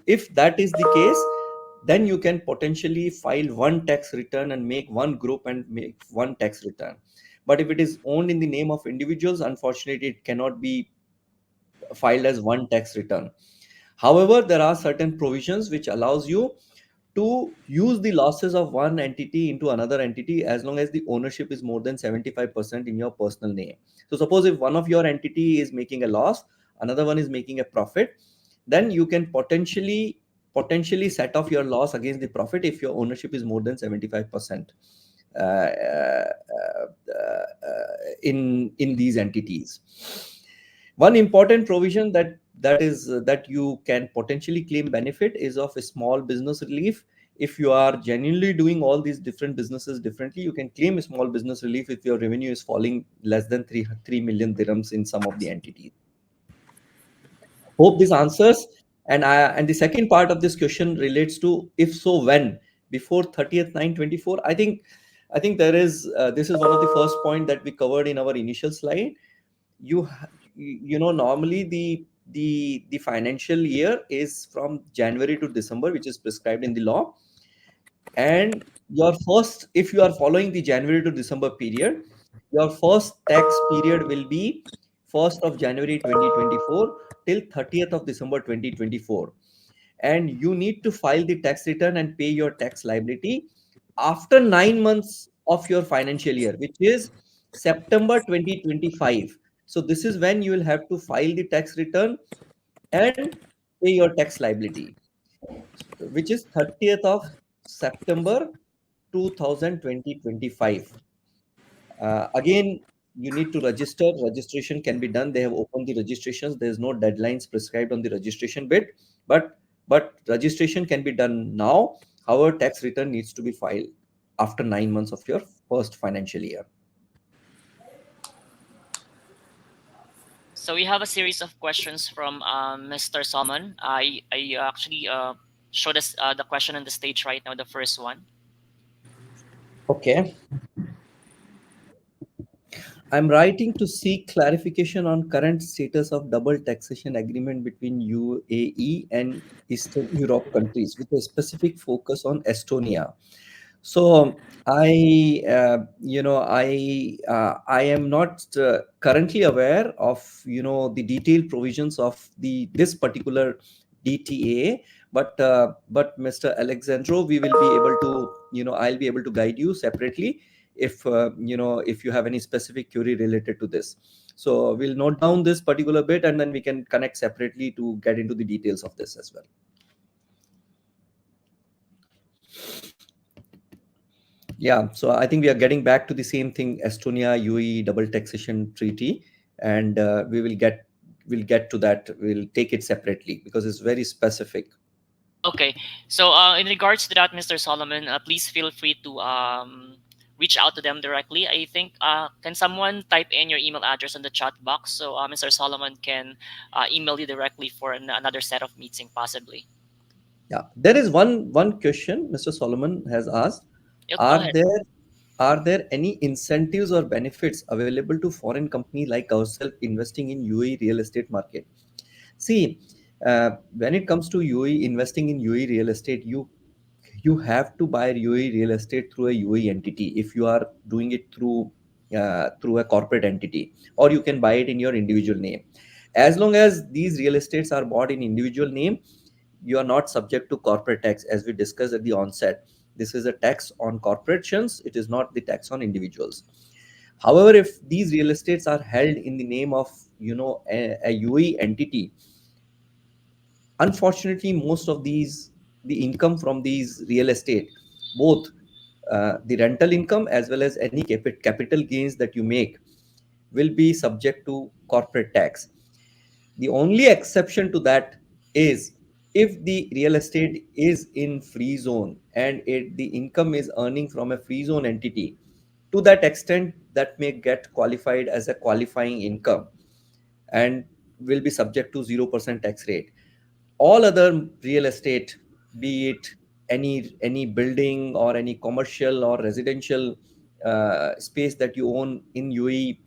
If that is the case, then you can potentially file one tax return and make one group and make one tax return. But if it is owned in the name of individuals, unfortunately it cannot be filed as one tax return. However, there are certain provisions which allows you to use the losses of one entity into another entity as long as the ownership is more than 75% in your personal name. So suppose if one of your entity is making a loss, another one is making a profit, then you can potentially set off your loss against the profit if your ownership is more than 75% uh, uh, in these entities. One important provision that you can potentially claim benefit is of a small business relief. If you are genuinely doing all these different businesses differently, you can claim a small business relief if your revenue is falling less than 3 million dirhams in some of the entities. Hope this answers. And the second part of this question relates to if so when. Before 30th 9/24. I think there is this is one of the first point that we covered in our initial slide. Normally the financial year is from January to December, which is prescribed in the law. And your first, if you are following the January to December period, your first tax period will be 1st of January 2024 till 30th of December 2024. And you need to file the tax return and pay your tax liability after 9 months of your financial year, which is September 2025. So this is when you will have to file the tax return and pay your tax liability, which is 30th of September 2025. Again, you need to register. Registration can be done. They have opened the registrations. There's no deadlines prescribed on the registration bit, but registration can be done now. However, tax return needs to be filed after 9 months of your first financial year. So we have a series of questions from Mr. Salman. I actually showed us the question on the stage right now, the first one. Okay. I'm writing to seek clarification on current status of double taxation agreement between UAE and Eastern Europe countries with a specific focus on Estonia. So I am not currently aware of the detailed provisions of the this particular DTA, but Mr. Alexandro, we will be able to I'll be able to guide you separately if you have any specific query related to this. So we'll note down this particular bit and then we can connect separately to get into the details of this as well. Yeah, so I think we are getting back to the same thing, Estonia UAE double taxation treaty, and we'll get to that. We'll take it separately because it's very specific. Okay. So in regards to that, Mr. Solomon, please feel free to reach out to them directly. I think can someone type in your email address in the chat box so Mr. Solomon can email you directly for another set of meeting possibly. Yeah, there is one question Mr. Solomon has asked. Yep, go Are ahead. there are there any incentives or benefits available to foreign company like ourselves investing in UAE real estate market? See, when it comes to UAE investing in UAE real estate, you have to buy UAE real estate through a UAE entity if you are doing it through through a corporate entity, or you can buy it in your individual name. As long as these real estates are bought in individual name, you are not subject to corporate tax, as we discussed at the onset. This is a tax on corporations, it is not the tax on individuals. However, if these real estates are held in the name of a UAE entity, unfortunately most of these, the income from these real estate, both the rental income as well as any capital gains that you make, will be subject to corporate tax. The only exception to that is if the real estate is in free zone and the income is earning from a free zone entity, to that extent that may get qualified as a qualifying income and will be subject to 0% tax rate. All other real estate, be it any building or any commercial or residential space that you own in UAE,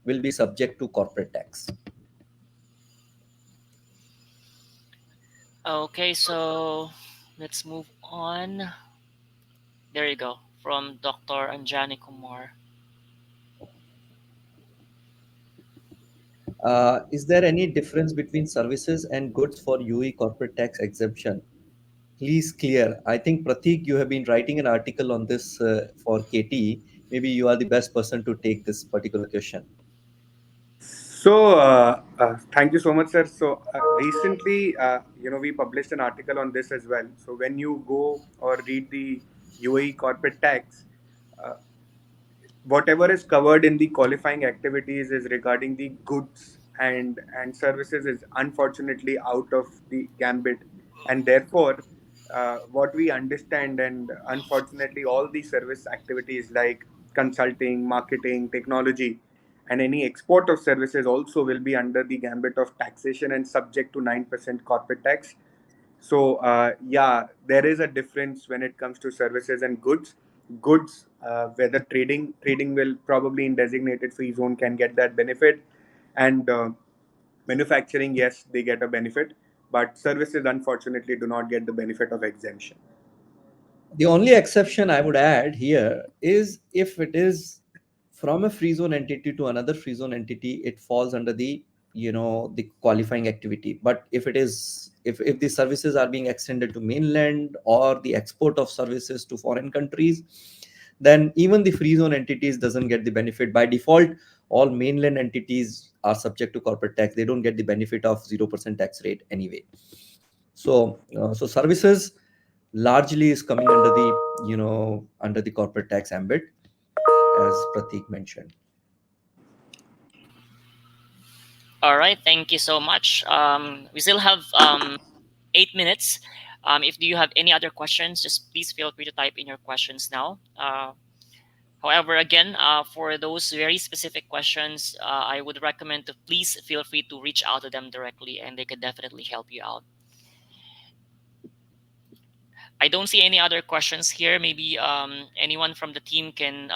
will be subject to corporate tax. Okay, so let's move on. There you go, from Dr. Anjani Kumar. Is there any difference between services and goods for UAE corporate tax exemption? Please clear. I think Pratik, you have been writing an article on this for KT. Maybe you are the best person to take this particular question. So, thank you so much, sir. So, recently, we published an article on this as well. So, when you go or read the UAE corporate tax, uh, whatever is covered in the qualifying activities is regarding the goods and services is unfortunately out of the gambit, and therefore what we understand, and unfortunately all the service activities like consulting, marketing, technology, and any export of services also will be under the gambit of taxation and subject to 9% corporate tax. So yeah, there is a difference when it comes to services and goods. Goods, whether trading will probably in designated free zone can get that benefit, and manufacturing, yes, they get a benefit, but services unfortunately do not get the benefit of exemption. The only exception I would add here is if it is from a free zone entity to another free zone entity, it falls under the the qualifying activity. But if it is, if the services are being extended to mainland or the export of services to foreign countries, then even the free zone entities doesn't get the benefit by default. All mainland entities are subject to corporate tax. They don't get the benefit of 0% tax rate anyway. So services largely is coming under the under the corporate tax ambit, as Pratik mentioned. All right, thank you so much. We still have 8 minutes. If do you have any other questions, just please feel free to type in your questions now. However, again, for those very specific questions, I would recommend to please feel free to reach out to them directly, and they could definitely help you out. I don't see any other questions here. Maybe anyone from the team can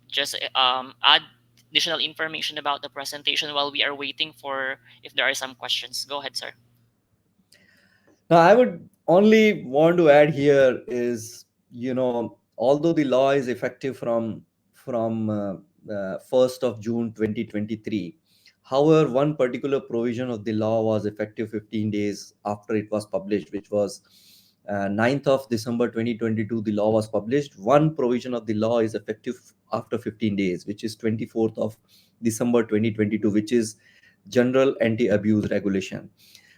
just add additional information about the presentation while we are waiting for if there are some questions. Go ahead, sir. Now, I would only want to add here is, although the law is effective from 1st of June 2023, however, one particular provision of the law was effective 15 days after it was published, which was 9th of December 2022. The law was published. One provision of the law is effective after 15 days, which is 24th of December 2022, which is General Anti-Abuse Regulation.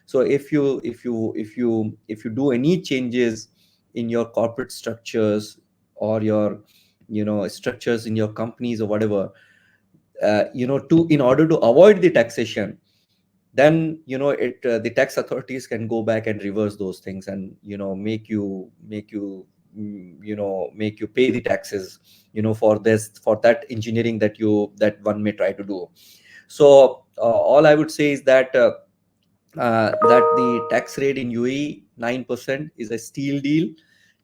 So if you do any changes in your corporate structures or your structures in your companies or whatever, to in order to avoid the taxation, then the tax authorities can go back and reverse those things and make you pay the taxes for this, for that engineering that one may try to do. So all I would say is that the tax rate in UAE 9% is a steal deal,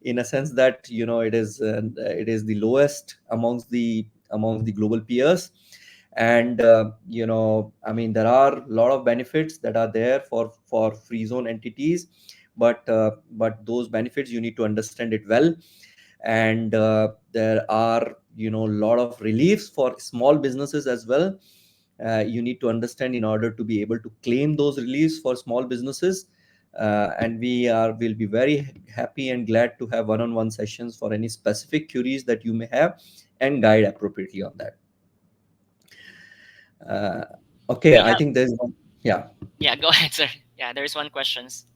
in a sense that it is the lowest amongst the global peers. And I mean, there are a lot of benefits that are there for free zone entities, but those benefits, you need to understand it well. And there are lot of reliefs for small businesses as well. You need to understand in order to be able to claim those reliefs for small businesses. And will be very happy and glad to have one-on-one sessions for any specific queries that you may have, and guide appropriately on that. uh, okay, We I have, think there's one. Yeah. yeah, go ahead, sir. Yeah, there's one questions.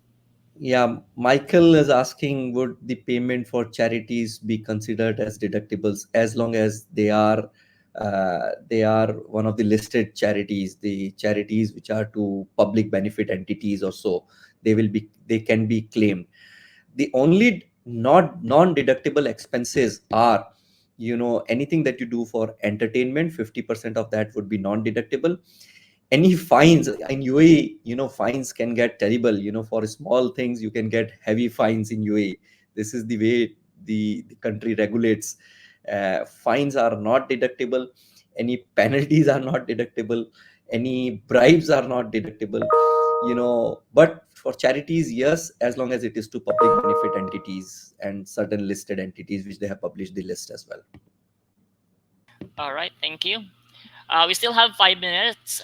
Yeah, Michael is asking, would the payment for charities be considered as deductibles as long as they are one of the listed charities, the charities which are to public benefit entities or so, they can be claimed. The only not non-deductible expenses are, anything that you do for entertainment, 50% of that would be non-deductible. Any fines in UAE, fines can get terrible. For small things you can get heavy fines in UAE. This is the way the country regulates. Fines are not deductible. Any penalties are not deductible. Any bribes are not deductible. But for charities, yes, as long as it is to public benefit entities and certain listed entities which they have published the list as well. All right, thank you. We still have 5 minutes.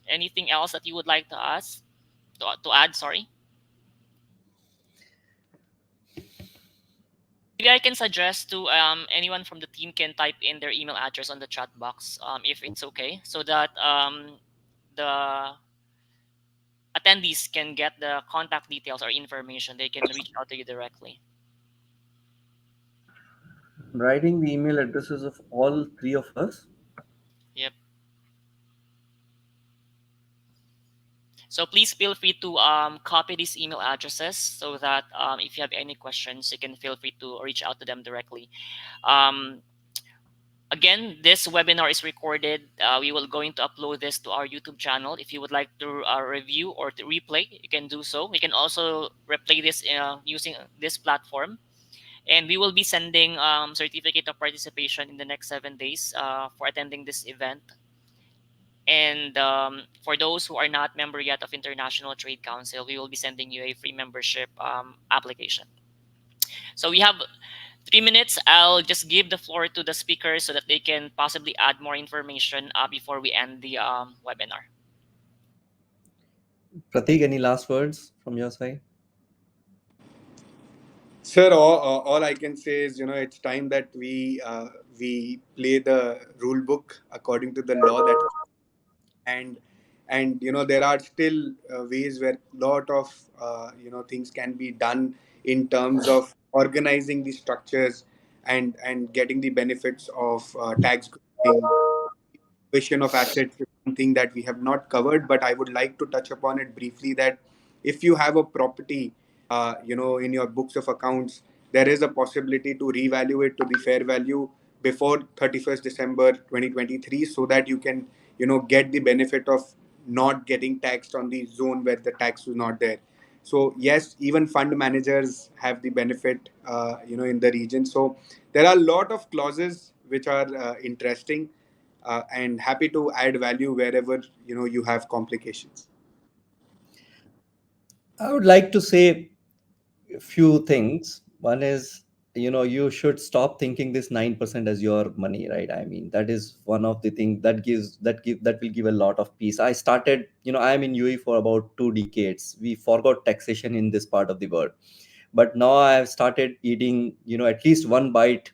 Anything else that you would like to ask, to add? Sorry. Maybe I can suggest to anyone from the team can type in their email address on the chat box, if it's okay, so that the attendees can get the contact details or information. They can reach out to you directly. Writing the email addresses of all three of us. Yep. So please feel free to copy these email addresses so that if you have any questions, you can feel free to reach out to them directly. Um, Again, this webinar is recorded. We will going to upload this to our YouTube channel. If you would like to review or to replay, you can do so. We can also replay this using this platform. And we will be sending certificate of participation in the next 7 days for attending this event. And for those who are not member yet of International Trade Council, we will be sending you a free membership application. So we have 3 minutes. I'll just give the floor to the speakers so that they can possibly add more information before we end the webinar. Pratik, any last words from your side? Sir, all I can say is, it's time that we play the rule book according to the law that, and there are still ways where lot of things can be done in terms of organizing the structures and getting the benefits of tax grouping. Valuation of assets is something that we have not covered, but I would like to touch upon it briefly. That if you have a property, in your books of accounts, there is a possibility to revalue it to the fair value before 31st December 2023, so that you can, get the benefit of not getting taxed on the zone where the tax was not there. So yes, even fund managers have the benefit, in the region. So there are a lot of clauses which are interesting, and happy to add value wherever you have complications. I would like to say a few things. One is, you should stop thinking this 9% as your money, right? I mean, that is one of the things that will give a lot of peace. I started, I am in UAE for about 2 decades. We forgot taxation in this part of the world, but now I have started eating, at least one bite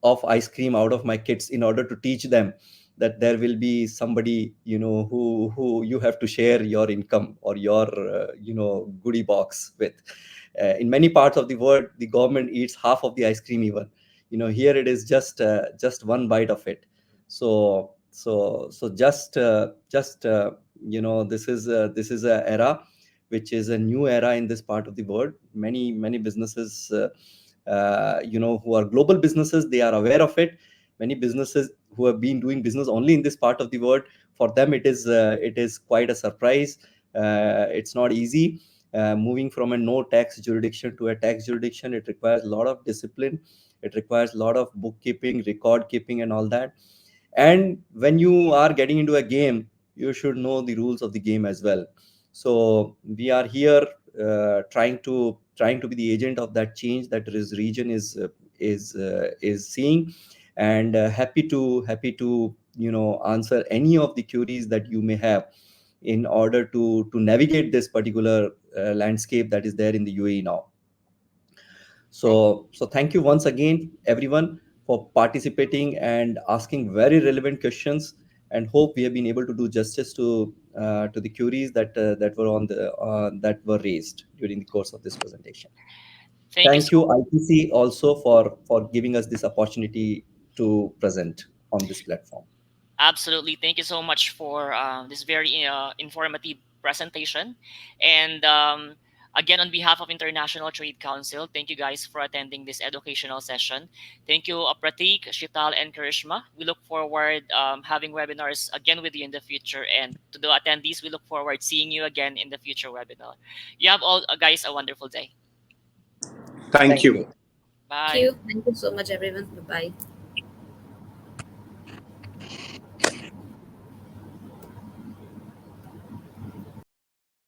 of ice cream out of my kids in order to teach them that there will be somebody, who you have to share your income or your goodie box with. In many parts of the world, the government eats half of the ice cream even. Here it is just one bite of it. So this is a era which is a new era in this part of the world. Many businesses, who are global businesses, they are aware of it. Many businesses who have been doing business only in this part of the world, for them it is quite a surprise. It's not easy. Moving from a no tax jurisdiction to a tax jurisdiction, it requires a lot of discipline. It requires a lot of bookkeeping, record keeping, and all that. And when you are getting into a game, you should know the rules of the game as well. So we are here, trying to be the agent of that change that this region is seeing. And happy to answer any of the queries that you may have in order to navigate this particular landscape that is there in the UAE now. So thank you once again, everyone, for participating and asking very relevant questions. And hope we have been able to do justice to the queries that were raised during the course of this presentation. Thank you Thank so you, IPC, also for giving us this opportunity to present on this platform. Absolutely. Thank you so much for this very informative presentation. And again, on behalf of International Trade Council, thank you guys for attending this educational session. Thank you, Pratik, Shital, and Karishma. We look forward having webinars again with you in the future. And to the attendees, we look forward seeing you again in the future webinar. You have all guys a wonderful day. Thank Thank you. you. Thank Bye. you. Thank you so much, everyone. Bye bye.